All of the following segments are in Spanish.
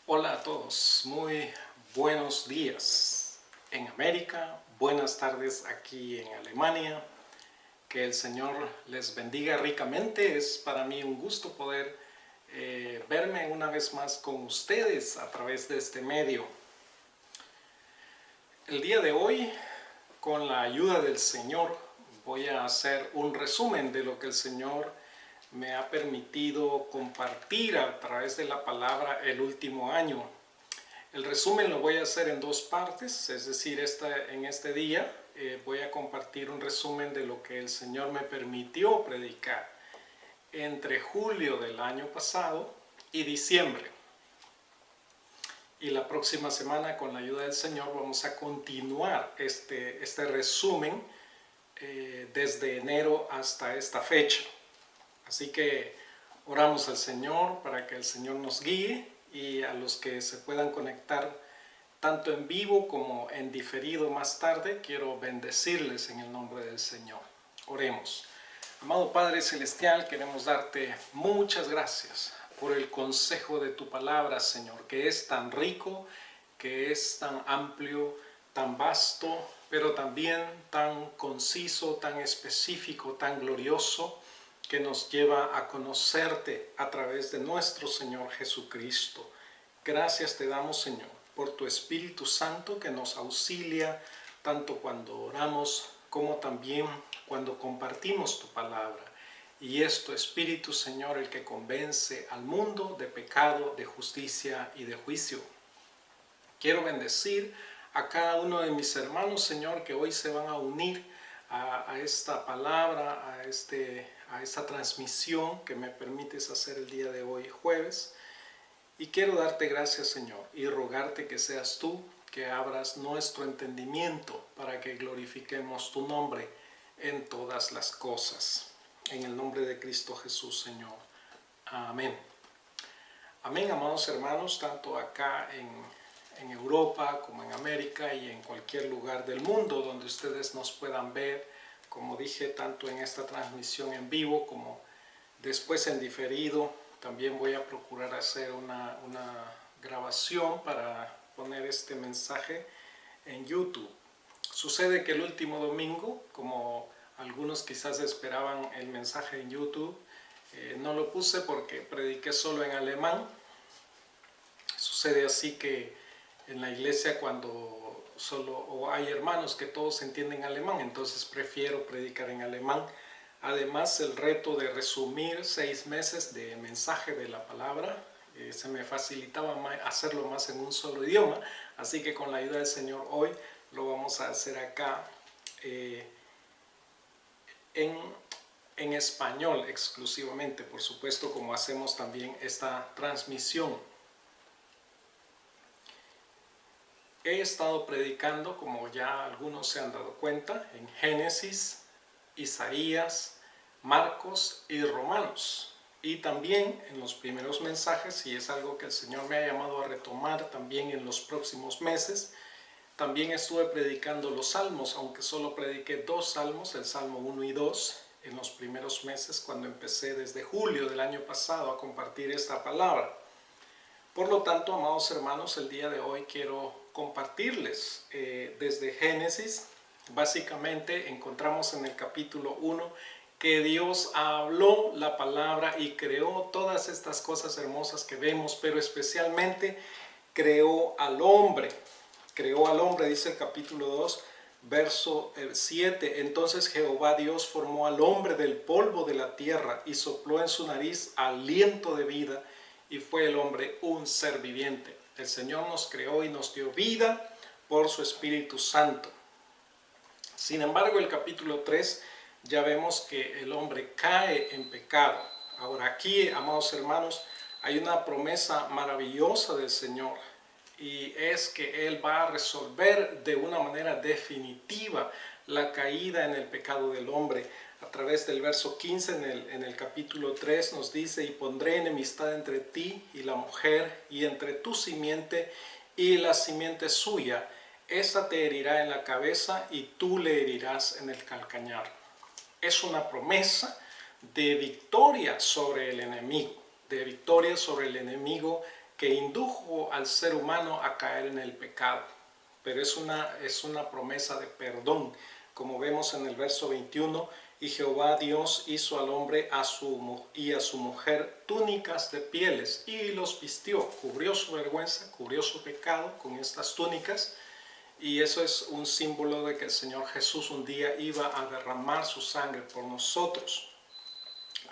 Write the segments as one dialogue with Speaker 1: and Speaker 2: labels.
Speaker 1: Hola a todos, muy buenos días en América, buenas tardes aquí en Alemania. Que el Señor les bendiga ricamente. Es para mí un gusto poder verme una vez más con ustedes a través de este medio. El día de hoy, con la ayuda del Señor, voy a hacer un resumen de lo que el Señor me ha permitido compartir a través de la palabra el último año. El resumen lo voy a hacer en dos partes, es decir, en este día voy a compartir un resumen de lo que el Señor me permitió predicar entre julio del año pasado y diciembre. Y la próxima semana, con la ayuda del Señor, vamos a continuar este resumen desde enero hasta esta fecha. Así que oramos al Señor para que el Señor nos guíe, y a los que se puedan conectar tanto en vivo como en diferido más tarde, quiero bendecirles en el nombre del Señor. Oremos. Amado Padre Celestial, queremos darte muchas gracias por el consejo de tu palabra, Señor, que es tan rico, que es tan amplio, tan vasto, pero también tan conciso, tan específico, tan glorioso, que nos lleva a conocerte a través de nuestro Señor Jesucristo. Gracias te damos, Señor, por tu Espíritu Santo que nos auxilia tanto cuando oramos como también cuando compartimos tu palabra. Y es tu Espíritu, Señor, el que convence al mundo de pecado, de justicia y de juicio. Quiero bendecir a cada uno de mis hermanos, Señor, que hoy se van a unir a esta palabra, a esta transmisión que me permites hacer el día de hoy, jueves. Y quiero darte gracias, Señor, y rogarte que seas tú que abras nuestro entendimiento para que glorifiquemos tu nombre en todas las cosas. En el nombre de Cristo Jesús, Señor. Amén. Amén, amados hermanos, tanto acá en Europa como en América y en cualquier lugar del mundo donde ustedes nos puedan ver, como dije, tanto en esta transmisión en vivo como después en diferido. También voy a procurar hacer una grabación para poner este mensaje en YouTube. Sucede que el último domingo, como algunos quizás esperaban el mensaje en YouTube, no lo puse porque prediqué solo en alemán. Sucede así que en la iglesia o hay hermanos que todos entienden alemán, entonces prefiero predicar en alemán. Además, el reto de resumir 6 meses de mensaje de la palabra, se me facilitaba hacerlo más en un solo idioma, así que con la ayuda del Señor hoy lo vamos a hacer acá en español exclusivamente, por supuesto, como hacemos también esta transmisión. He estado predicando, como ya algunos se han dado cuenta, en Génesis, Isaías, Marcos y Romanos. Y también en los primeros mensajes, y es algo que el Señor me ha llamado a retomar también en los próximos meses, también estuve predicando los salmos, aunque solo prediqué 2 salmos, el Salmo 1 y 2, en los primeros meses cuando empecé desde julio del año pasado a compartir esta palabra. Por lo tanto, amados hermanos, el día de hoy quiero compartirles desde Génesis. Básicamente encontramos en el capítulo 1 que Dios habló la palabra y creó todas estas cosas hermosas que vemos, pero especialmente creó al hombre. Creó al hombre, dice el capítulo 2, verso 7. Entonces Jehová Dios formó al hombre del polvo de la tierra y sopló en su nariz aliento de vida, y fue el hombre un ser viviente. El Señor nos creó y nos dio vida por su Espíritu Santo. Sin embargo, el capítulo 3 ya vemos que el hombre cae en pecado. Ahora aquí, amados hermanos, hay una promesa maravillosa del Señor, y es que Él va a resolver de una manera definitiva la caída en el pecado del hombre. A través del verso 15 en el capítulo 3 nos dice: y pondré enemistad entre ti y la mujer, y entre tu simiente y la simiente suya. Esta te herirá en la cabeza y tú le herirás en el calcañar. Es una promesa de victoria sobre el enemigo, de victoria sobre el enemigo que indujo al ser humano a caer en el pecado. Pero es una promesa de perdón, como vemos en el verso 21, y Jehová Dios hizo al hombre y a su mujer túnicas de pieles y los vistió, cubrió su vergüenza, cubrió su pecado con estas túnicas, y eso es un símbolo de que el Señor Jesús un día iba a derramar su sangre por nosotros.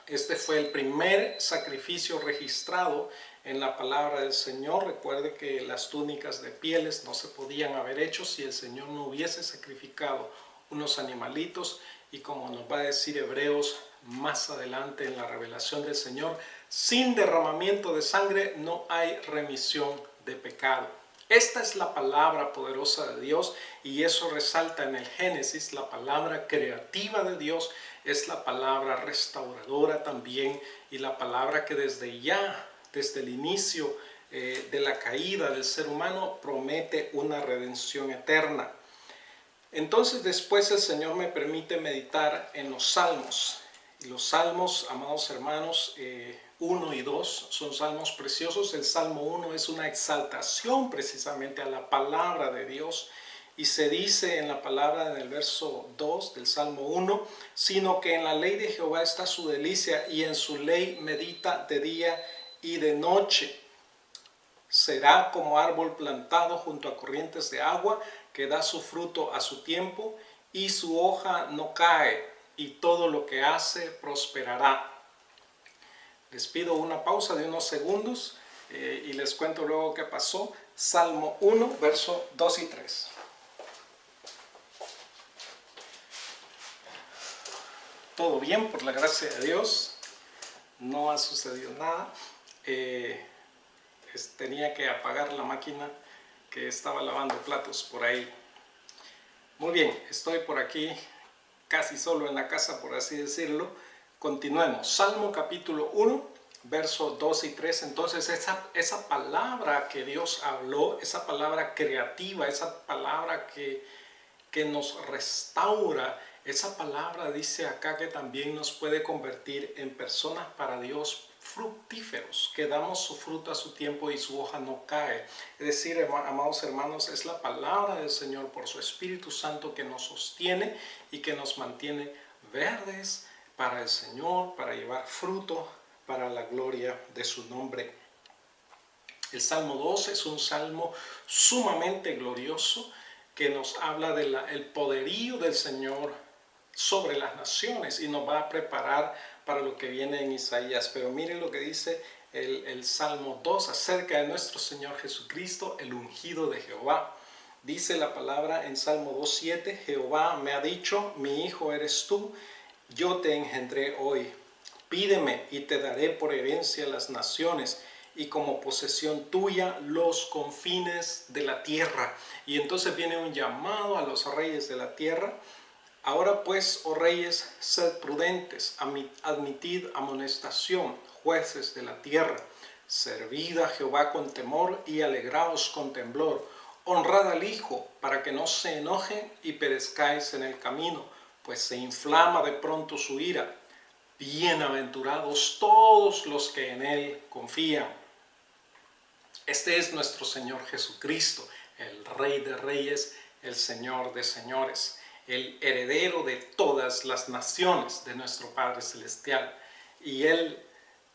Speaker 1: Este fue el primer sacrificio registrado en la palabra del Señor. Recuerde que las túnicas de pieles no se podían haber hecho si el Señor no hubiese sacrificado unos animalitos, y como nos va a decir Hebreos más adelante en la revelación del Señor, sin derramamiento de sangre no hay remisión de pecado. Esta es la palabra poderosa de Dios, y eso resalta en el Génesis. La palabra creativa de Dios es la palabra restauradora también, y la palabra que desde el inicio de la caída del ser humano promete una redención eterna. Entonces después el Señor me permite meditar en los salmos. Y los salmos, amados hermanos, 1 y 2 son salmos preciosos. El Salmo 1 es una exaltación precisamente a la palabra de Dios. Y se dice en la palabra, en el verso 2 del Salmo 1, sino que en la ley de Jehová está su delicia, y en su ley medita de día y de noche. Será como árbol plantado junto a corrientes de agua, que da su fruto a su tiempo, y su hoja no cae, y todo lo que hace prosperará. Les pido una pausa de unos segundos y les cuento luego qué pasó. Salmo 1, verso 2 y 3. Todo bien, por la gracia de Dios. No ha sucedido nada. Tenía que apagar la máquina que estaba lavando platos por ahí. Muy bien, estoy por aquí casi solo en la casa, por así decirlo. Continuemos. Salmo capítulo 1, versos 2 y 3. Entonces esa palabra que Dios habló, esa palabra creativa, esa palabra que nos restaura, esa palabra dice acá que también nos puede convertir en personas para Dios fructíferos, que damos su fruto a su tiempo y su hoja no cae. Es decir, amados hermanos, es la palabra del Señor por su Espíritu Santo que nos sostiene y que nos mantiene verdes para el Señor, para llevar fruto para la gloria de su nombre. El Salmo 2 es un salmo sumamente glorioso que nos habla del poderío del Señor sobre las naciones y nos va a preparar para lo que viene en Isaías. Pero miren lo que dice el Salmo 2 acerca de nuestro Señor Jesucristo, el ungido de Jehová. Dice la palabra en Salmo 2:7, Jehová me ha dicho, mi hijo eres tú, yo te engendré hoy. Pídeme y te daré por herencia las naciones, y como posesión tuya los confines de la tierra. Y entonces viene un llamado a los reyes de la tierra. Ahora pues, oh reyes, sed prudentes, admitid amonestación, jueces de la tierra. Servid a Jehová con temor y alegraos con temblor. Honrad al Hijo, para que no se enoje y perezcáis en el camino, pues se inflama de pronto su ira. Bienaventurados todos los que en Él confían. Este es nuestro Señor Jesucristo, el Rey de Reyes, el Señor de Señores, el heredero de todas las naciones de nuestro Padre Celestial. Y Él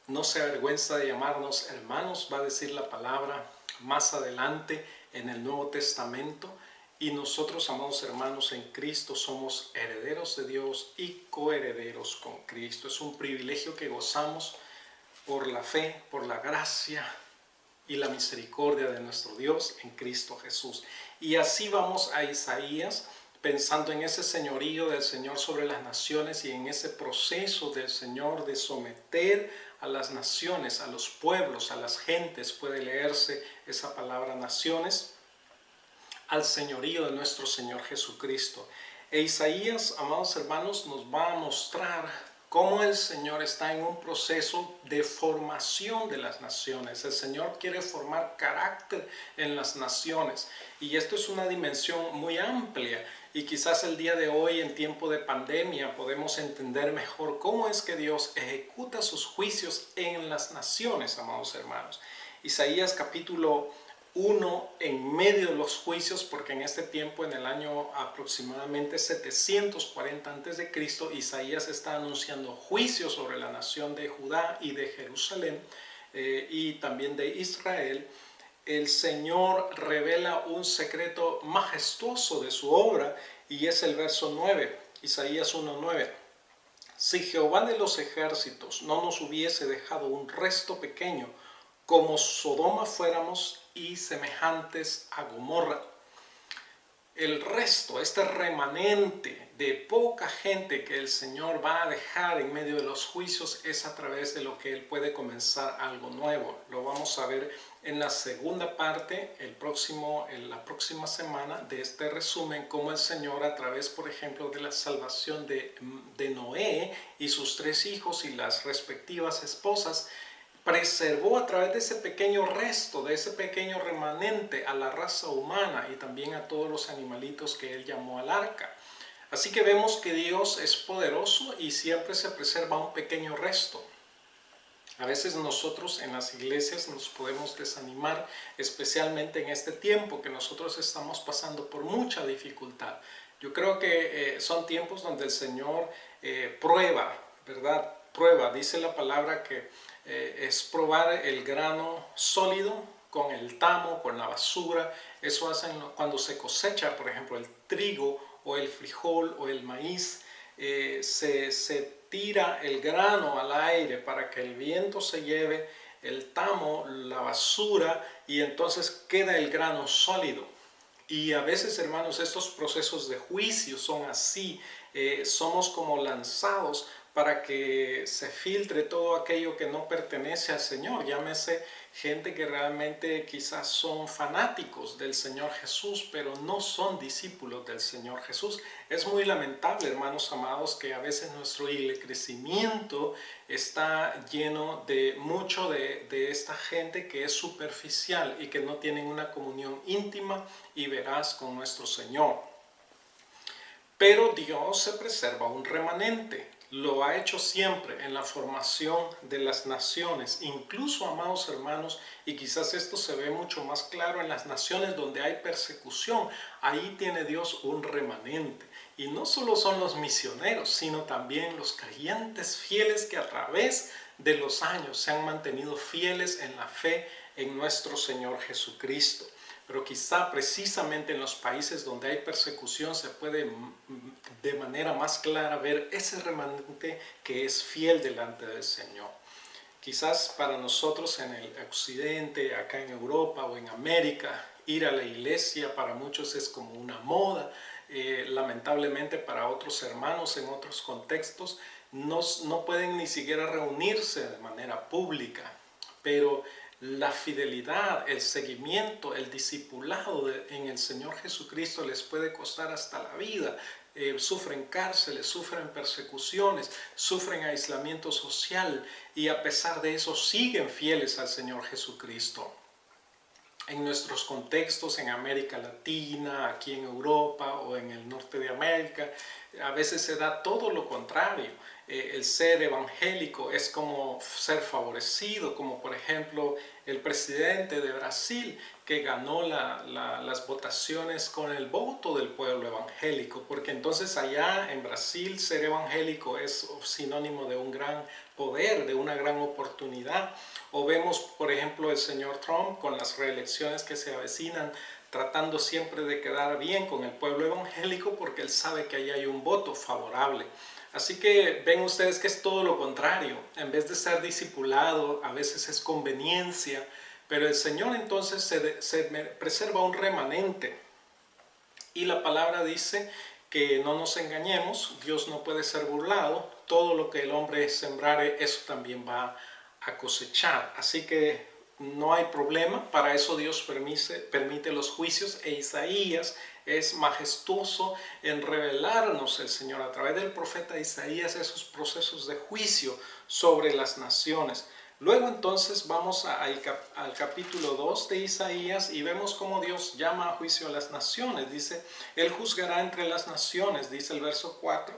Speaker 1: no se avergüenza de llamarnos hermanos, va a decir la palabra más adelante en el Nuevo Testamento. Y nosotros, amados hermanos, en Cristo somos herederos de Dios y coherederos con Cristo. Es un privilegio que gozamos por la fe, por la gracia y la misericordia de nuestro Dios en Cristo Jesús. Y así vamos a Isaías, pensando en ese señorío del Señor sobre las naciones y en ese proceso del Señor de someter a las naciones, a los pueblos, a las gentes. Puede leerse esa palabra naciones, al señorío de nuestro Señor Jesucristo. E Isaías, amados hermanos, nos va a mostrar cómo el Señor está en un proceso de formación de las naciones. El Señor quiere formar carácter en las naciones. Y esto es una dimensión muy amplia. Y quizás el día de hoy, en tiempo de pandemia, podemos entender mejor cómo es que Dios ejecuta sus juicios en las naciones, amados hermanos. Isaías capítulo 1 en medio de los juicios, porque en este tiempo, en el año aproximadamente 740 a.C., Isaías está anunciando juicios sobre la nación de Judá y de Jerusalén y también de Israel. El Señor revela un secreto majestuoso de su obra y es el verso 9, Isaías 1:9. Si Jehová de los ejércitos no nos hubiese dejado un resto pequeño, como Sodoma fuéramos y semejantes a Gomorra. El resto, este remanente de poca gente que el Señor va a dejar en medio de los juicios, es a través de lo que Él puede comenzar algo nuevo. Lo vamos a ver en la segunda parte, en la próxima semana de este resumen, cómo el Señor, a través, por ejemplo, de la salvación de Noé y sus 3 hijos y las respectivas esposas, preservó a través de ese pequeño resto, de ese pequeño remanente, a la raza humana y también a todos los animalitos que Él llamó al arca. Así que vemos que Dios es poderoso y siempre se preserva un pequeño resto. A veces nosotros en las iglesias nos podemos desanimar, especialmente en este tiempo que nosotros estamos pasando por mucha dificultad. Yo creo que son tiempos donde el Señor prueba, ¿verdad? Prueba, dice la palabra que es probar el grano sólido con el tamo, con la basura. Eso hacen cuando se cosecha, por ejemplo, el trigo o el frijol o el maíz. Se tira el grano al aire para que el viento se lleve el tamo, la basura, y entonces queda el grano sólido. Y a veces, hermanos, estos procesos de juicio son así. Somos como lanzados para que se filtre todo aquello que no pertenece al Señor. Llámese gente que realmente quizás son fanáticos del Señor Jesús, pero no son discípulos del Señor Jesús. Es muy lamentable, hermanos amados, que a veces nuestro crecimiento está lleno de mucho de esta gente que es superficial y que no tienen una comunión íntima y veraz con nuestro Señor. Pero Dios se preserva un remanente. Lo ha hecho siempre en la formación de las naciones, incluso, amados hermanos, y quizás esto se ve mucho más claro en las naciones donde hay persecución. Ahí tiene Dios un remanente. Y no solo son los misioneros, sino también los creyentes fieles que a través de los años se han mantenido fieles en la fe en nuestro Señor Jesucristo. Pero quizá precisamente en los países donde hay persecución se puede de manera más clara ver ese remanente que es fiel delante del Señor. Quizás para nosotros en el occidente, acá en Europa o en América, ir a la iglesia para muchos es como una moda. Lamentablemente para otros hermanos en otros contextos no pueden ni siquiera reunirse de manera pública, pero la fidelidad, el seguimiento, el discipulado en el Señor Jesucristo les puede costar hasta la vida. Sufren cárceles, sufren persecuciones, sufren aislamiento social y a pesar de eso siguen fieles al Señor Jesucristo. En nuestros contextos, en América Latina, aquí en Europa o en el norte de América, a veces se da todo lo contrario. El ser evangélico es como ser favorecido, como por ejemplo el presidente de Brasil que ganó las votaciones con el voto del pueblo evangélico, porque entonces allá en Brasil ser evangélico es sinónimo de un gran poder, de una gran oportunidad. O vemos por ejemplo el señor Trump con las reelecciones que se avecinan, tratando siempre de quedar bien con el pueblo evangélico porque él sabe que allá hay un voto favorable. Así que ven ustedes que es todo lo contrario. En vez de ser discipulado, a veces es conveniencia, pero el Señor entonces se preserva un remanente. Y la palabra dice que no nos engañemos, Dios no puede ser burlado, todo lo que el hombre sembrare, eso también va a cosechar. Así que no hay problema, para eso Dios permite los juicios, e Isaías es majestuoso en revelarnos el Señor a través del profeta Isaías esos procesos de juicio sobre las naciones. Luego entonces vamos al capítulo 2 de Isaías y vemos cómo Dios llama a juicio a las naciones. Dice, Él juzgará entre las naciones, dice el verso 4,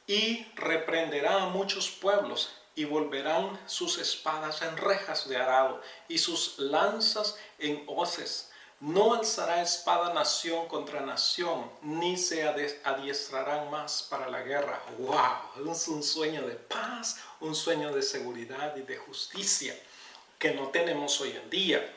Speaker 1: y reprenderá a muchos pueblos. y volverán sus espadas en rejas de arado y sus lanzas en hoces. No alzará espada nación contra nación, ni se adiestrarán más para la guerra. ¡Wow! Es un sueño de paz, un sueño de seguridad y de justicia que no tenemos hoy en día.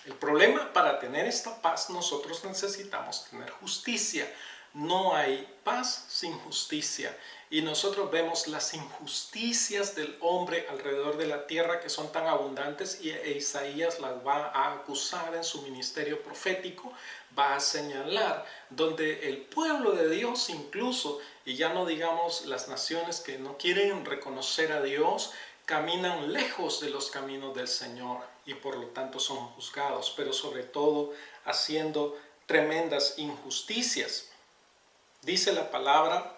Speaker 1: El problema, para tener esta paz nosotros necesitamos tener justicia. No hay paz sin justicia. Y nosotros vemos las injusticias del hombre alrededor de la tierra que son tan abundantes, y Isaías las va a acusar en su ministerio profético, va a señalar donde el pueblo de Dios incluso, y ya no digamos las naciones que no quieren reconocer a Dios, caminan lejos de los caminos del Señor y por lo tanto son juzgados, pero sobre todo haciendo tremendas injusticias. Dice la palabra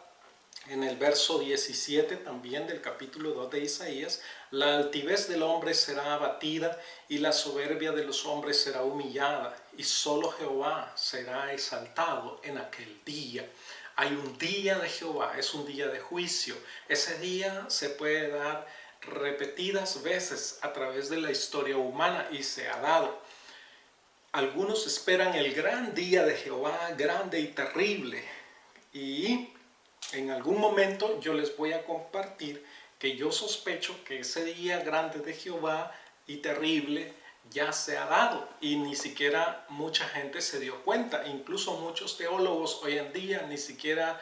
Speaker 1: en el verso 17 también del capítulo 2 de Isaías: la altivez del hombre será abatida y la soberbia de los hombres será humillada, y solo Jehová será exaltado en aquel día. Hay un día de Jehová, es un día de juicio. Ese día se puede dar repetidas veces a través de la historia humana y se ha dado. Algunos esperan el gran día de Jehová, grande y terrible, y en algún momento yo les voy a compartir que yo sospecho que ese día grande de Jehová y terrible ya se ha dado y ni siquiera mucha gente se dio cuenta. Incluso muchos teólogos hoy en día ni siquiera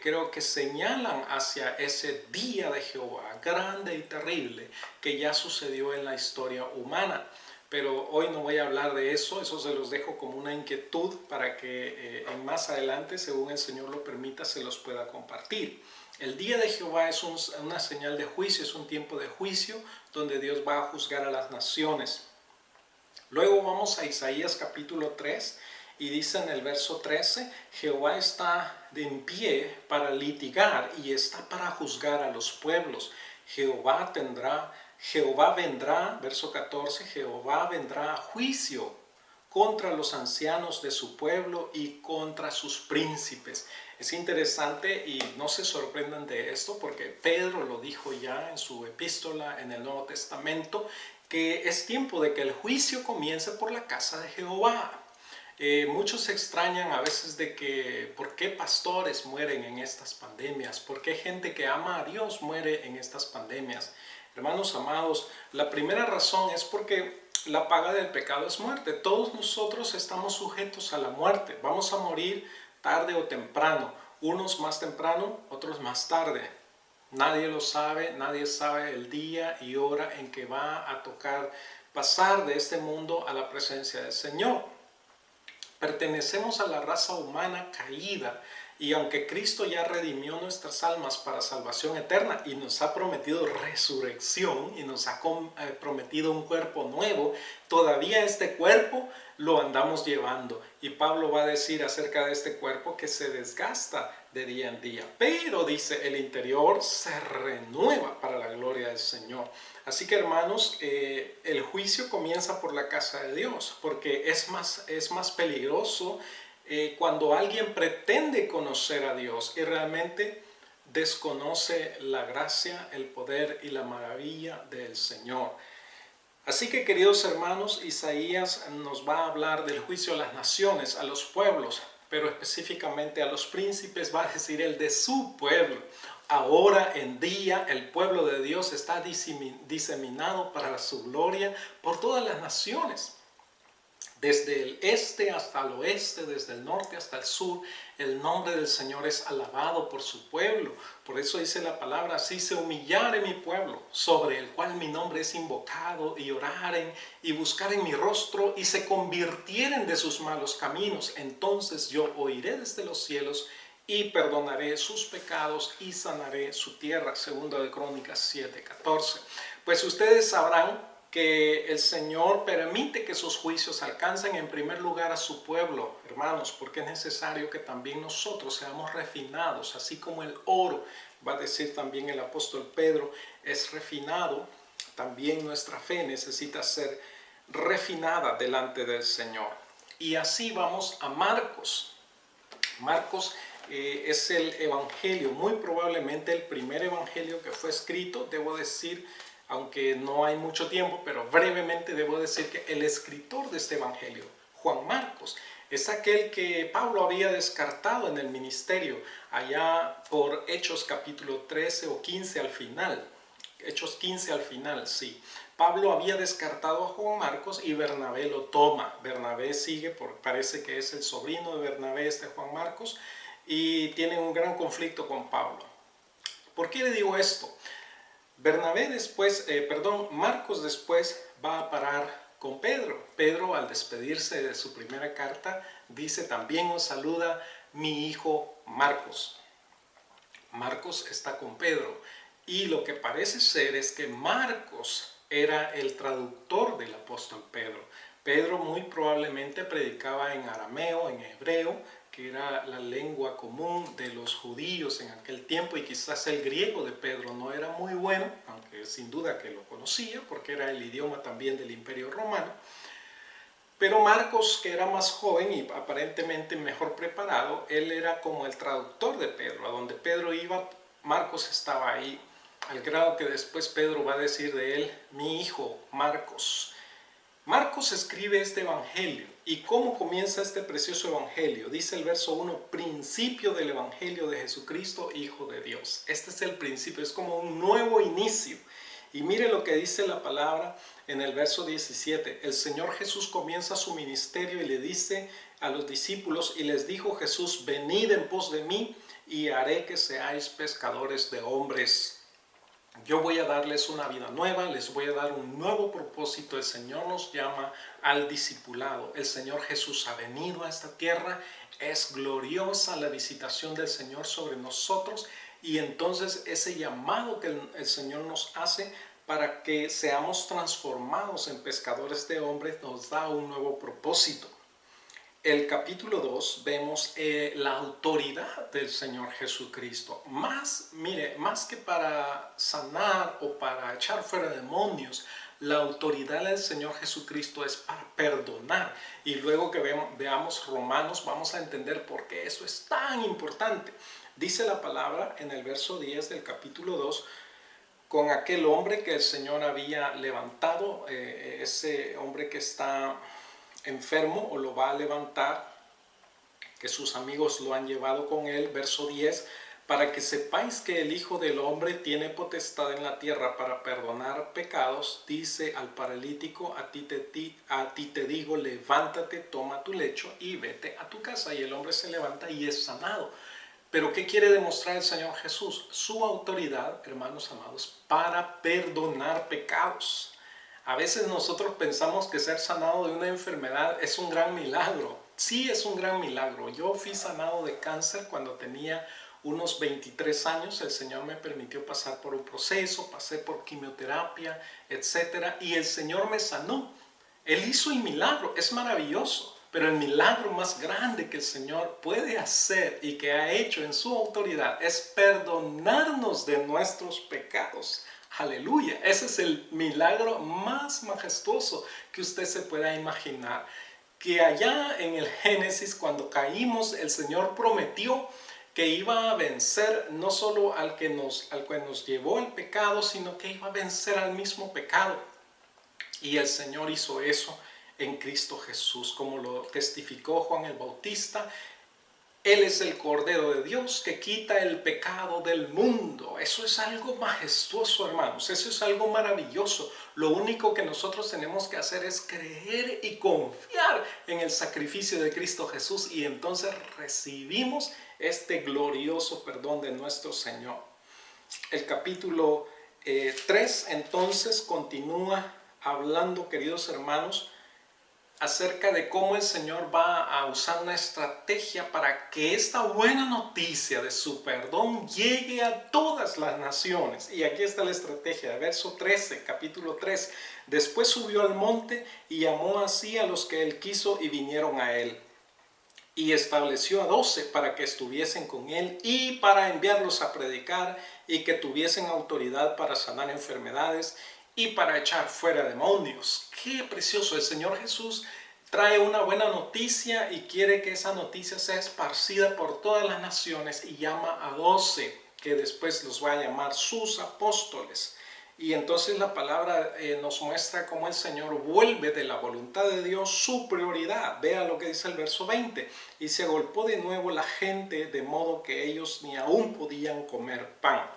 Speaker 1: creo que señalan hacia ese día de Jehová grande y terrible que ya sucedió en la historia humana. Pero hoy no voy a hablar de eso, eso se los dejo como una inquietud para que más adelante, según el Señor lo permita, se los pueda compartir. El día de Jehová es una señal de juicio, es un tiempo de juicio donde Dios va a juzgar a las naciones. Luego vamos a Isaías capítulo 3 y dice en el verso 13: Jehová está en pie para litigar y está para juzgar a los pueblos. Jehová vendrá, verso 14, Jehová vendrá a juicio contra los ancianos de su pueblo y contra sus príncipes. Es interesante y no se sorprendan de esto porque Pedro lo dijo ya en su epístola en el Nuevo Testamento, que es tiempo de que el juicio comience por la casa de Jehová. Muchos se extrañan a veces de que por qué pastores mueren en estas pandemias, por qué gente que ama a Dios muere en estas pandemias. Hermanos amados, la primera razón es porque la paga del pecado es muerte. Todos nosotros estamos sujetos a la muerte. Vamos a morir tarde o temprano. Unos más temprano, otros más tarde. Nadie lo sabe, nadie sabe el día y hora en que va a tocar pasar de este mundo a la presencia del Señor. Pertenecemos a la raza humana caída, y aunque Cristo ya redimió nuestras almas para salvación eterna y nos ha prometido resurrección y nos ha prometido un cuerpo nuevo, todavía este cuerpo lo andamos llevando. Y Pablo va a decir acerca de este cuerpo que se desgasta de día en día. Pero dice, el interior se renueva para la gloria del Señor. Así que hermanos, el juicio comienza por la casa de Dios, porque es más peligroso cuando alguien pretende conocer a Dios y realmente desconoce la gracia, el poder y la maravilla del Señor. Así que, queridos hermanos, Isaías nos va a hablar del juicio a las naciones, a los pueblos, pero específicamente a los príncipes va a decir el de su pueblo. Ahora en día el pueblo de Dios está diseminado para su gloria por todas las naciones. Desde el este hasta el oeste, desde el norte hasta el sur, el nombre del Señor es alabado por su pueblo. Por eso dice la palabra: si se humillare mi pueblo, sobre el cual mi nombre es invocado, y oraren y buscaren mi rostro, y se convirtieren de sus malos caminos, entonces yo oiré desde los cielos y perdonaré sus pecados y sanaré su tierra. Segunda de Crónicas 7:14. Pues ustedes sabrán que el Señor permite que sus juicios alcancen en primer lugar a su pueblo, hermanos, porque es necesario que también nosotros seamos refinados, así como el oro, va a decir también el apóstol Pedro, es refinado. También nuestra fe necesita ser refinada delante del Señor. Y así vamos a Marcos. Marcos es el evangelio, muy probablemente el primer evangelio que fue escrito. Debo decir, aunque no hay mucho tiempo, pero brevemente debo decir que el escritor de este evangelio, Juan Marcos, es aquel que Pablo había descartado en el ministerio, allá por Hechos capítulo 13 o 15 al final. Hechos 15 al final, sí. Pablo había descartado a Juan Marcos y Bernabé lo toma. Bernabé sigue, parece que es el sobrino de Bernabé, Juan Marcos, y tienen un gran conflicto con Pablo. ¿Por qué le digo esto? Marcos después va a parar con Pedro. Pedro, al despedirse de su primera carta, dice: también os saluda mi hijo Marcos. Marcos está con Pedro, y lo que parece ser es que Marcos era el traductor del apóstol Pedro. Pedro muy probablemente predicaba en arameo, en hebreo, que era la lengua común de los judíos en aquel tiempo, y quizás el griego de Pedro no era muy bueno, aunque sin duda que lo conocía, porque era el idioma también del Imperio Romano. Pero Marcos, que era más joven y aparentemente mejor preparado, él era como el traductor de Pedro. A donde Pedro iba, Marcos estaba ahí, al grado que después Pedro va a decir de él: mi hijo Marcos. Marcos escribe este evangelio. ¿Y cómo comienza este precioso evangelio? Dice el verso 1: principio del evangelio de Jesucristo, Hijo de Dios. Este es el principio, es como un nuevo inicio. Y mire lo que dice la palabra en el verso 17. El Señor Jesús comienza su ministerio y le dice a los discípulos: y les dijo Jesús: venid en pos de mí y haré que seáis pescadores de hombres. Yo voy a darles una vida nueva, les voy a dar un nuevo propósito. El Señor nos llama al discipulado. El Señor Jesús ha venido a esta tierra. Es gloriosa la visitación del Señor sobre nosotros, y entonces ese llamado que el Señor nos hace para que seamos transformados en pescadores de hombres nos da un nuevo propósito. El capítulo 2 vemos la autoridad del Señor Jesucristo. Más que para sanar o para echar fuera demonios, la autoridad del Señor Jesucristo es para perdonar. Y luego que veamos Romanos, vamos a entender por qué eso es tan importante. Dice la palabra en el verso 10 del capítulo 2: con aquel hombre que el Señor había levantado, ese hombre que está enfermo o lo va a levantar, que sus amigos lo han llevado con él. Verso 10: para que sepáis que el Hijo del Hombre tiene potestad en la tierra para perdonar pecados, dice al paralítico: a ti te digo, levántate, toma tu lecho y vete a tu casa. Y el hombre se levanta y es sanado. Pero ¿qué quiere demostrar el Señor Jesús? Su autoridad, hermanos amados, para perdonar pecados. A veces nosotros pensamos que ser sanado de una enfermedad es un gran milagro. Sí, es un gran milagro. Yo fui sanado de cáncer cuando tenía unos 23 años. El Señor me permitió pasar por un proceso, pasé por quimioterapia, etc. Y el Señor me sanó. Él hizo el milagro, es maravilloso. Pero el milagro más grande que el Señor puede hacer y que ha hecho en su autoridad es perdonarnos de nuestros pecados. Aleluya, ese es el milagro más majestuoso que usted se pueda imaginar. Que allá en el Génesis, cuando caímos, el Señor prometió que iba a vencer no solo al que nos llevó el pecado, sino que iba a vencer al mismo pecado. Y el Señor hizo eso en Cristo Jesús, como lo testificó Juan el Bautista. Él es el Cordero de Dios que quita el pecado del mundo. Eso es algo majestuoso, hermanos. Eso es algo maravilloso. Lo único que nosotros tenemos que hacer es creer y confiar en el sacrificio de Cristo Jesús, y entonces recibimos este glorioso perdón de nuestro Señor. El capítulo 3 entonces continúa hablando, queridos hermanos, acerca de cómo el Señor va a usar una estrategia para que esta buena noticia de su perdón llegue a todas las naciones. Y aquí está la estrategia, verso 13, capítulo 3. Después subió al monte y llamó así a los que él quiso y vinieron a él. Y estableció a 12 para que estuviesen con él y para enviarlos a predicar, y que tuviesen autoridad para sanar enfermedades y para echar fuera demonios. ¡Qué precioso! El Señor Jesús trae una buena noticia y quiere que esa noticia sea esparcida por todas las naciones y llama a 12, que después los va a llamar sus apóstoles. Y entonces la palabra nos muestra cómo el Señor vuelve de la voluntad de Dios su prioridad. Vea lo que dice el verso 20. Y se agolpó de nuevo la gente de modo que ellos ni aún podían comer pan.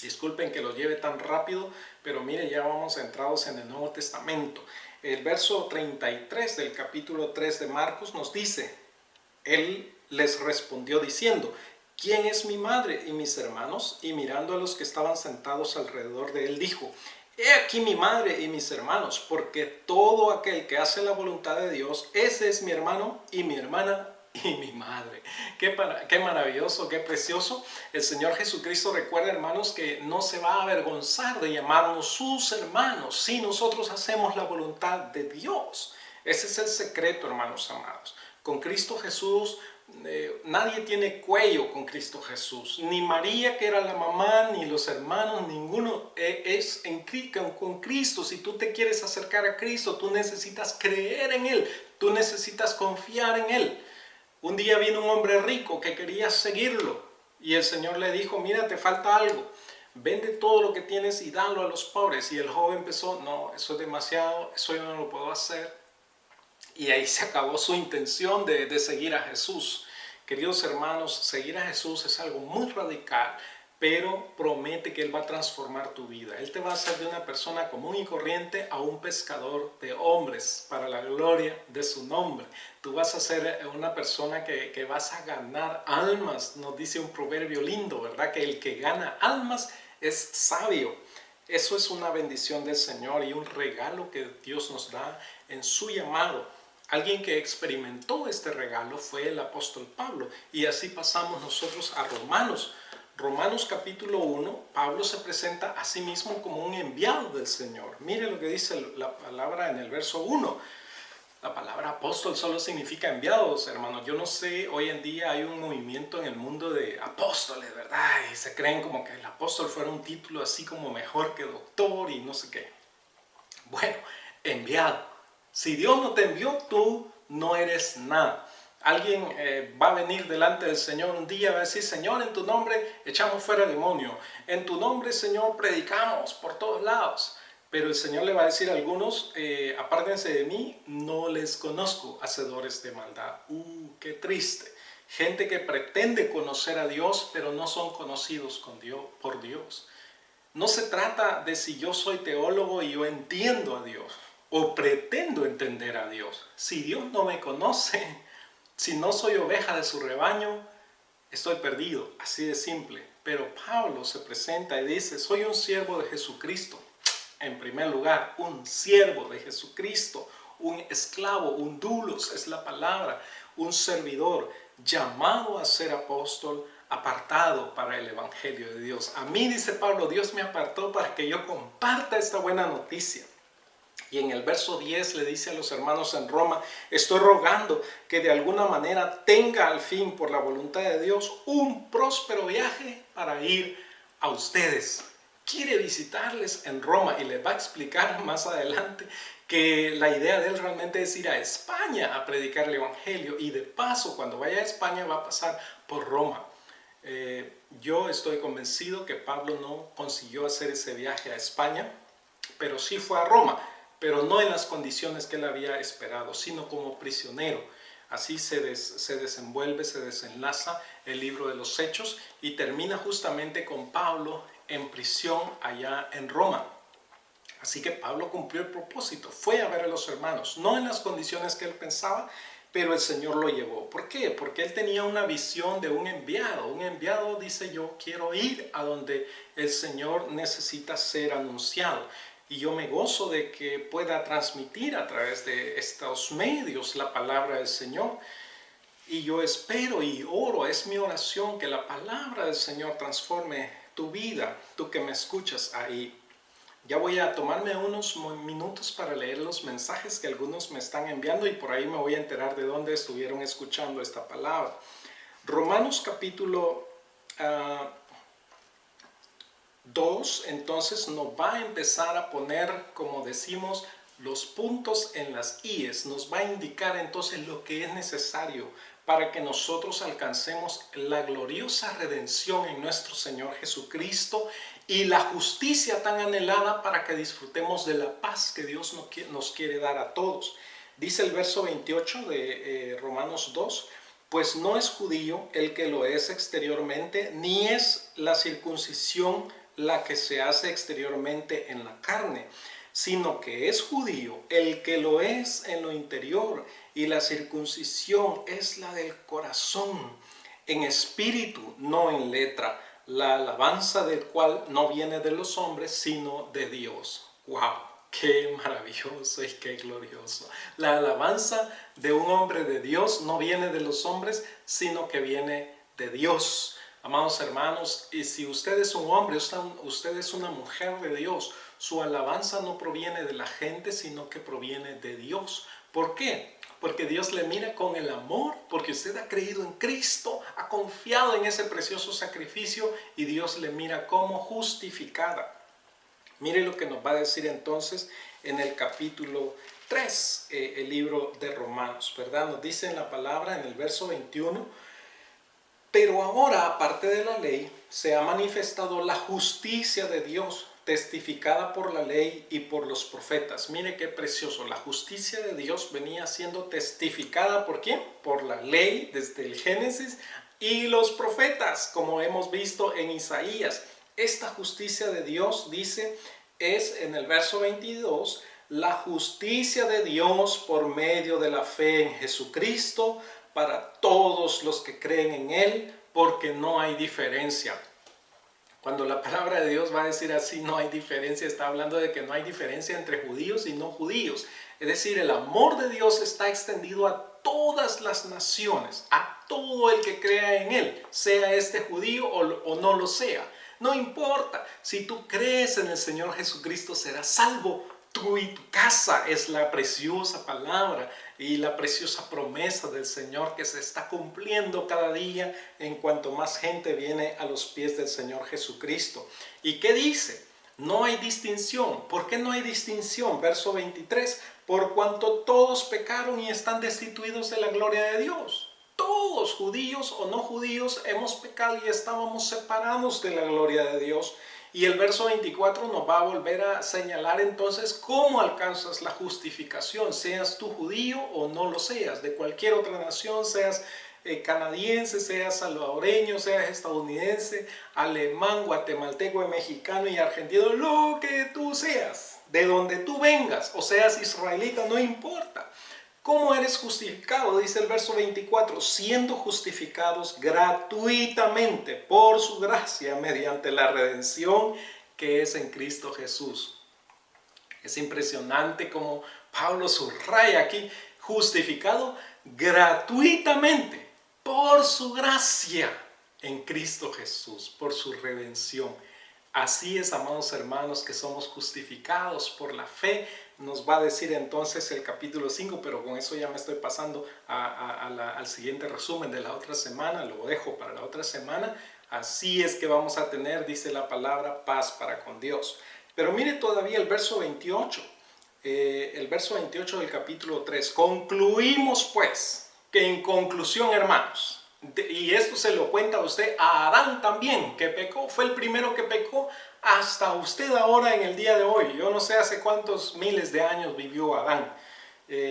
Speaker 1: Disculpen que lo lleve tan rápido, pero mire, ya vamos entrados en el Nuevo Testamento. El verso 33 del capítulo 3 de Marcos nos dice: Él les respondió diciendo: ¿quién es mi madre y mis hermanos? Y mirando a los que estaban sentados alrededor de él, dijo: he aquí mi madre y mis hermanos, porque todo aquel que hace la voluntad de Dios, ese es mi hermano y mi hermana y mi madre. Qué maravilloso, qué precioso. El Señor Jesucristo, recuerda, hermanos, que no se va a avergonzar de llamarnos sus hermanos si nosotros hacemos la voluntad de Dios. Ese es el secreto, hermanos amados. Con Cristo Jesús, nadie tiene cuello con Cristo Jesús. Ni María, que era la mamá, ni los hermanos, ninguno es con Cristo. Si tú te quieres acercar a Cristo, tú necesitas creer en Él. Tú necesitas confiar en Él. Un día vino un hombre rico que quería seguirlo y el Señor le dijo: mira, te falta algo, vende todo lo que tienes y dalo a los pobres. Y el joven empezó: no, eso es demasiado, eso yo no lo puedo hacer. Y ahí se acabó su intención de seguir a Jesús. Queridos hermanos, seguir a Jesús es algo muy radical, pero promete que Él va a transformar tu vida. Él te va a hacer de una persona común y corriente a un pescador de hombres para la gloria de su nombre. Tú vas a ser una persona que vas a ganar almas. Nos dice un proverbio lindo, ¿verdad? Que el que gana almas es sabio. Eso es una bendición del Señor y un regalo que Dios nos da en su llamado. Alguien que experimentó este regalo fue el apóstol Pablo. Y así pasamos nosotros a Romanos. Romanos capítulo 1, Pablo se presenta a sí mismo como un enviado del Señor. Mire lo que dice la palabra en el verso 1. La palabra apóstol solo significa enviados, hermanos. Yo no sé, hoy en día hay un movimiento en el mundo de apóstoles, ¿verdad? Y se creen como que el apóstol fuera un título así como mejor que doctor y no sé qué. Bueno, enviado. Si Dios no te envió, tú no eres nada. Alguien va a venir delante del Señor un día, va a decir: Señor, en tu nombre echamos fuera demonio. En tu nombre, Señor, predicamos por todos lados. Pero el Señor le va a decir a algunos: apártense de mí, no les conozco, hacedores de maldad. Qué triste. Gente que pretende conocer a Dios, pero no son conocidos por Dios. No se trata de si yo soy teólogo y yo entiendo a Dios o pretendo entender a Dios. Si Dios no me conoce, si no soy oveja de su rebaño, estoy perdido, así de simple. Pero Pablo se presenta y dice: soy un siervo de Jesucristo. En primer lugar, un siervo de Jesucristo, un esclavo, un doulos es la palabra, un servidor llamado a ser apóstol, apartado para el evangelio de Dios. A mí, dice Pablo, Dios me apartó para que yo comparta esta buena noticia. Y en el verso 10 le dice a los hermanos en Roma: estoy rogando que de alguna manera tenga al fin, por la voluntad de Dios, un próspero viaje para ir a ustedes. Quiere visitarles en Roma y les va a explicar más adelante que la idea de él realmente es ir a España a predicar el evangelio, y de paso, cuando vaya a España, va a pasar por Roma. Yo estoy convencido que Pablo no consiguió hacer ese viaje a España, pero sí fue a Roma, pero no en las condiciones que él había esperado, sino como prisionero. Así se desenvuelve, se desenlaza el libro de los Hechos y termina justamente con Pablo en prisión allá en Roma. Así que Pablo cumplió el propósito, fue a ver a los hermanos, no en las condiciones que él pensaba, pero el Señor lo llevó. ¿Por qué? Porque él tenía una visión de un enviado. Un enviado dice: yo quiero ir a donde el Señor necesita ser anunciado. Y yo me gozo de que pueda transmitir a través de estos medios la palabra del Señor. Y yo espero y oro, es mi oración, que la palabra del Señor transforme tu vida, tú que me escuchas ahí. Ya voy a tomarme unos minutos para leer los mensajes que algunos me están enviando y por ahí me voy a enterar de dónde estuvieron escuchando esta palabra. Romanos capítulo 2, entonces nos va a empezar a poner, como decimos, los puntos en las íes nos va a indicar entonces lo que es necesario para que nosotros alcancemos la gloriosa redención en nuestro Señor Jesucristo y la justicia tan anhelada para que disfrutemos de la paz que Dios nos quiere dar a todos. Dice el verso 28 de Romanos 2, pues no es judío el que lo es exteriormente, ni es la circuncisión la que se hace exteriormente en la carne, sino que es judío el que lo es en lo interior, y la circuncisión es la del corazón, en espíritu, no en letra, la alabanza del cual no viene de los hombres, sino de Dios. ¡Wow! ¡Qué maravilloso y qué glorioso! La alabanza de un hombre de Dios no viene de los hombres, sino que viene de Dios. Amados hermanos, y si usted es un hombre, usted es una mujer de Dios, su alabanza no proviene de la gente, sino que proviene de Dios. ¿Por qué? Porque Dios le mira con el amor, porque usted ha creído en Cristo, ha confiado en ese precioso sacrificio y Dios le mira como justificada. Mire lo que nos va a decir entonces en el capítulo 3, el libro de Romanos, ¿verdad? Nos dice en la palabra, en el verso 21, pero ahora, aparte de la ley, se ha manifestado la justicia de Dios, testificada por la ley y por los profetas. Mire qué precioso, la justicia de Dios venía siendo testificada ¿por quién? Por la ley desde el Génesis y los profetas, como hemos visto en Isaías. Esta justicia de Dios, dice, es en el verso 22, la justicia de Dios por medio de la fe en Jesucristo para todos los que creen en Él, porque no hay diferencia. Cuando la palabra de Dios va a decir así, no hay diferencia, está hablando de que no hay diferencia entre judíos y no judíos. Es decir, el amor de Dios está extendido a todas las naciones, a todo el que crea en Él, sea este judío o no lo sea. No importa, si tú crees en el Señor Jesucristo serás salvo. Tú y tu casa es la preciosa palabra y la preciosa promesa del Señor que se está cumpliendo cada día en cuanto más gente viene a los pies del Señor Jesucristo. ¿Y qué dice? No hay distinción. ¿Por qué no hay distinción? Verso 23. Por cuanto todos pecaron y están destituidos de la gloria de Dios. Todos, judíos o no judíos, hemos pecado y estábamos separados de la gloria de Dios. Y el verso 24 nos va a volver a señalar entonces cómo alcanzas la justificación, seas tú judío o no lo seas, de cualquier otra nación, seas canadiense, seas salvadoreño, seas estadounidense, alemán, guatemalteco, mexicano y argentino, lo que tú seas, de donde tú vengas, o seas israelita, no importa. ¿Cómo eres justificado? Dice el verso 24, siendo justificados gratuitamente por su gracia mediante la redención que es en Cristo Jesús. Es impresionante como Pablo subraya aquí, justificado gratuitamente por su gracia en Cristo Jesús, por su redención. Así es, amados hermanos, que somos justificados por la fe. Nos va a decir entonces el capítulo 5, pero con eso ya me estoy pasando al siguiente resumen de la otra semana. Lo dejo para la otra semana. Así es que vamos a tener, dice la palabra, paz para con Dios. Pero mire todavía el verso 28. El verso 28 del capítulo 3. Concluimos pues, que en conclusión, hermanos, y esto se lo cuenta usted a Adán también, que pecó, fue el primero que pecó, hasta usted ahora en el día de hoy. Yo no sé hace cuántos miles de años vivió Adán,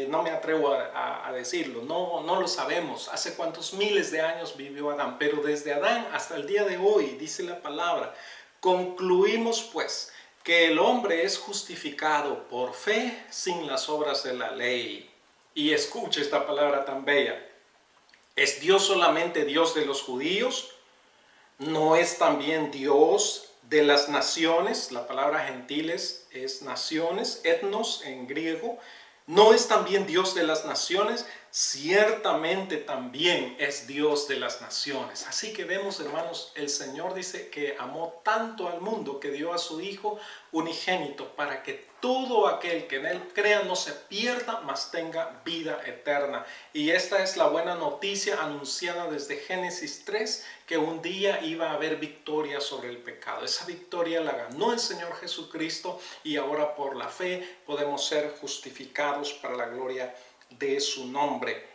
Speaker 1: no me atrevo a decirlo, no lo sabemos, hace cuántos miles de años vivió Adán, pero desde Adán hasta el día de hoy, dice la palabra, concluimos pues que el hombre es justificado por fe sin las obras de la ley. Y escuche esta palabra tan bella. ¿Es Dios solamente Dios de los judíos? ¿No es también Dios de las naciones? La palabra gentiles es naciones, etnos en griego. ¿No es también Dios de las naciones? ciertamente también es Dios de las naciones. Así que vemos, hermanos, el Señor dice que amó tanto al mundo que dio a su Hijo unigénito para que todo aquel que en Él crea no se pierda, mas tenga vida eterna. Y esta es la buena noticia anunciada desde Génesis 3, que un día iba a haber victoria sobre el pecado. Esa victoria la ganó el Señor Jesucristo y ahora por la fe podemos ser justificados para la gloria de su nombre.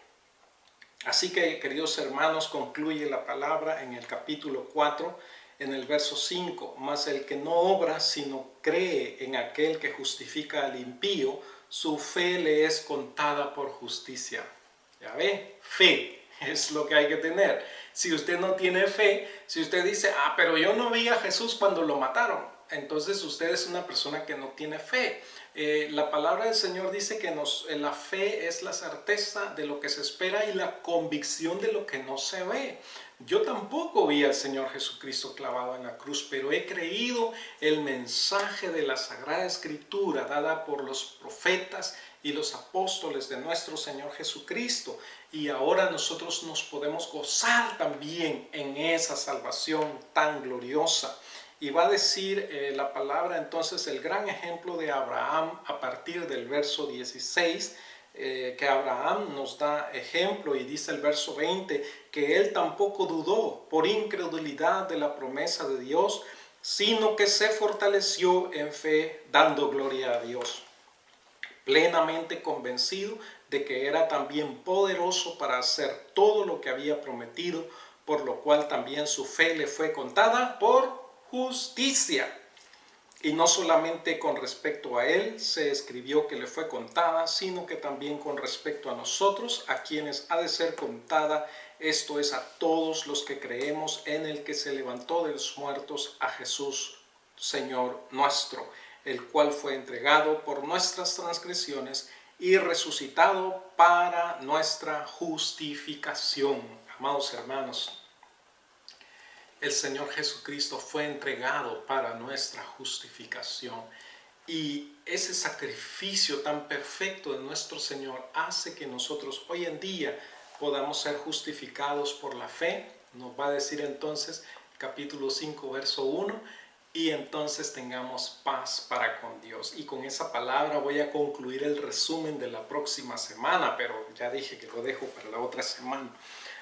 Speaker 1: Así que, queridos hermanos, concluye la palabra en el capítulo 4, en el verso 5. Mas el que no obra, sino cree en aquel que justifica al impío, su fe le es contada por justicia. ¿Ya ve? Fe es lo que hay que tener. Si usted no tiene fe, si usted dice, pero yo no vi a Jesús cuando lo mataron, entonces usted es una persona que no tiene fe. La palabra del Señor dice que la fe es la certeza de lo que se espera y la convicción de lo que no se ve. Yo tampoco vi al Señor Jesucristo clavado en la cruz, pero he creído el mensaje de la Sagrada Escritura dada por los profetas y los apóstoles de nuestro Señor Jesucristo. Y ahora nosotros nos podemos gozar también en esa salvación tan gloriosa. Y va a decir la palabra entonces el gran ejemplo de Abraham a partir del verso 16, que Abraham nos da ejemplo, y dice el verso 20 que él tampoco dudó por incredulidad de la promesa de Dios, sino que se fortaleció en fe dando gloria a Dios, plenamente convencido de que era también poderoso para hacer todo lo que había prometido, por lo cual también su fe le fue contada por justicia. Y no solamente con respecto a él se escribió que le fue contada, sino que también con respecto a nosotros, a quienes ha de ser contada, esto es, a todos los que creemos en el que se levantó de los muertos, a Jesús, Señor nuestro, el cual fue entregado por nuestras transgresiones y resucitado para nuestra justificación. Amados hermanos, el Señor Jesucristo fue entregado para nuestra justificación, y ese sacrificio tan perfecto de nuestro Señor hace que nosotros hoy en día podamos ser justificados por la fe. Nos va a decir entonces capítulo 5 verso 1, y entonces tengamos paz para con Dios. Y con esa palabra voy a concluir el resumen de la próxima semana, pero ya dije que lo dejo para la otra semana.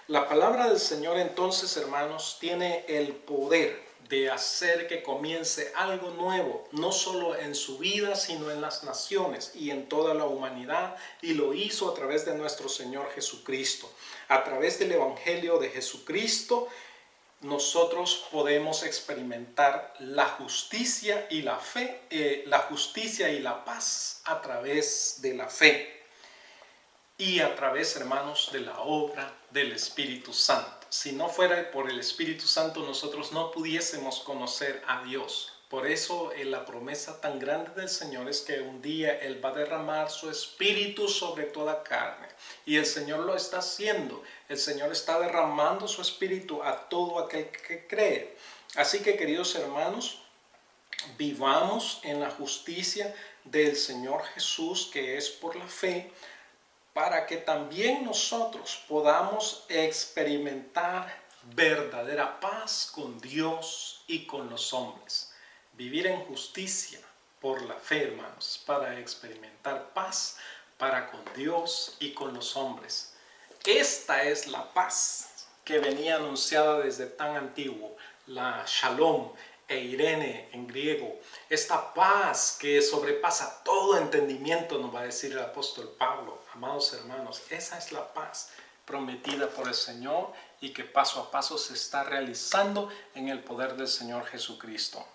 Speaker 1: La palabra del Señor entonces, hermanos, tiene el poder de hacer que comience algo nuevo, no solo en su vida, sino en las naciones y en toda la humanidad, y lo hizo a través de nuestro Señor Jesucristo. A través del Evangelio de Jesucristo, nosotros podemos experimentar la justicia y la fe, la justicia y la paz a través de la fe. Y a través, hermanos, de la obra del Espíritu Santo. Si no fuera por el Espíritu Santo, nosotros no pudiésemos conocer a Dios. Por eso la promesa tan grande del Señor es que un día Él va a derramar su Espíritu sobre toda carne. Y el Señor lo está haciendo. El Señor está derramando su Espíritu a todo aquel que cree. Así que, queridos hermanos, vivamos en la justicia del Señor Jesús, que es por la fe, para que también nosotros podamos experimentar verdadera paz con Dios y con los hombres. Vivir en justicia por la fe, hermanos, para experimentar paz para con Dios y con los hombres. Esta es la paz que venía anunciada desde tan antiguo, la Shalom, Eirene en griego, esta paz que sobrepasa todo entendimiento, nos va a decir el apóstol Pablo. Amados hermanos, esa es la paz prometida por el Señor y que paso a paso se está realizando en el poder del Señor Jesucristo.